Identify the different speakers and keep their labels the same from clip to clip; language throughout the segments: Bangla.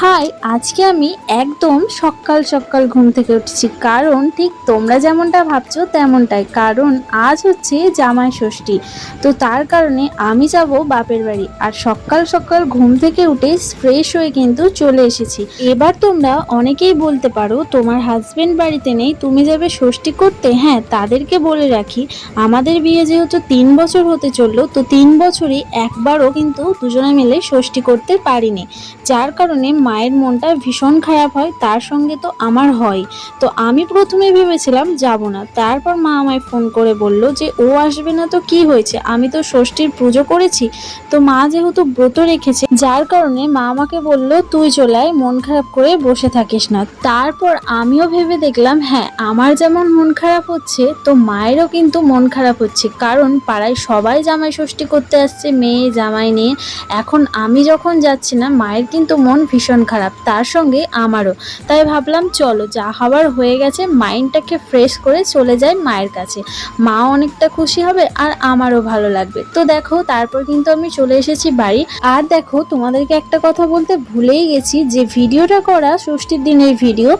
Speaker 1: হাই, আজকে আমি একদম সকাল সকাল ঘুম থেকে উঠেছি, কারণ ঠিক তোমরা যেমনটা ভাবছো তেমনটাই। কারণ আজ হচ্ছে জামাই ষষ্ঠী। তো তার কারণে আমি যাব বাপের বাড়ি, আর সকাল সকাল ঘুম থেকে উঠে ফ্রেশ হয়ে কিন্তু চলে এসেছি। এবার তোমরা অনেকেই বলতে পারো তোমার হাজবেন্ড বাড়িতে নেই, তুমি যাবে ষষ্ঠী করতে। হ্যাঁ, তাদেরকে বলে রাখি, আমাদের বিয়ে যেহেতু 3 বছর হতে চললো, তো 3 বছরই একবারও কিন্তু দুজনে মিলে ষষ্ঠী করতে পারিনি, যার কারণে মায়ের মনটা ভীষণ খারাপ হয়। তার সঙ্গে তো আমার হয়। তো আমি প্রথমে ভেবেছিলাম যাব না, তারপর মা আমায় ফোন করে বলল যে ও আসবে না তো কি হয়েছে, আমি তো ষষ্ঠীর পুজো করেছি। তো মা যেহেতু ব্রত রেখেছে, যার কারণে মা আমাকে বলল তুই চলে আয়, মন খারাপ করে বসে থাকিস না। তারপর আমিও ভেবে দেখলাম, হ্যাঁ, আমার যেমন মন খারাপ হচ্ছে, তো মায়েরও কিন্তু মন খারাপ হচ্ছে, কারণ পাড়ায় সবাই জামাই ষষ্ঠী করতে আসছে মেয়ে জামাই নিয়ে। এখন আমি যখন যাচ্ছি না, মায়ের কিন্তু মন ভীষণ খারাপ, তার সঙ্গে আমারও। তাই ভাবলাম চলো, যা হবার হয়ে গেছে, মাইন্ডটাকে ফ্রেশ করে চলে যাই মায়ের কাছে। মা অনেকটা খুশি হবে আর আমারও ভালো লাগবে। তো দেখো, তারপর কিন্তু আমি চলে এসেছি বাড়ি। আর দেখো, তোমাদেরকে একটা কথা বলতে ভুলেই গেছি, যে ভিডিওটা করা ষষ্ঠীর দিনের ভিডিও,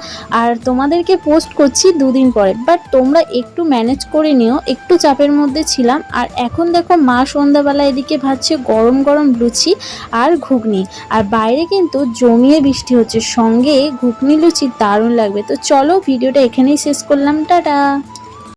Speaker 1: আর তোমাদেরকে পোস্ট করছি 2 দিন পরে। বাট তোমরা একটু ম্যানেজ করে নিও, একটু চাপের মধ্যে ছিলাম। আর এখন দেখো, মা সন্ধ্যাবেলা এদিকে ভাজছে গরম গরম লুচি আর ঘুগনি, আর বাইরে কিন্তু জমিয়ে বৃষ্টি হচ্ছে, সঙ্গে ঘুগনি লুচি দারুণ লাগবে। তো চলো, ভিডিওটা এখানেই শেষ করলাম, টাটা।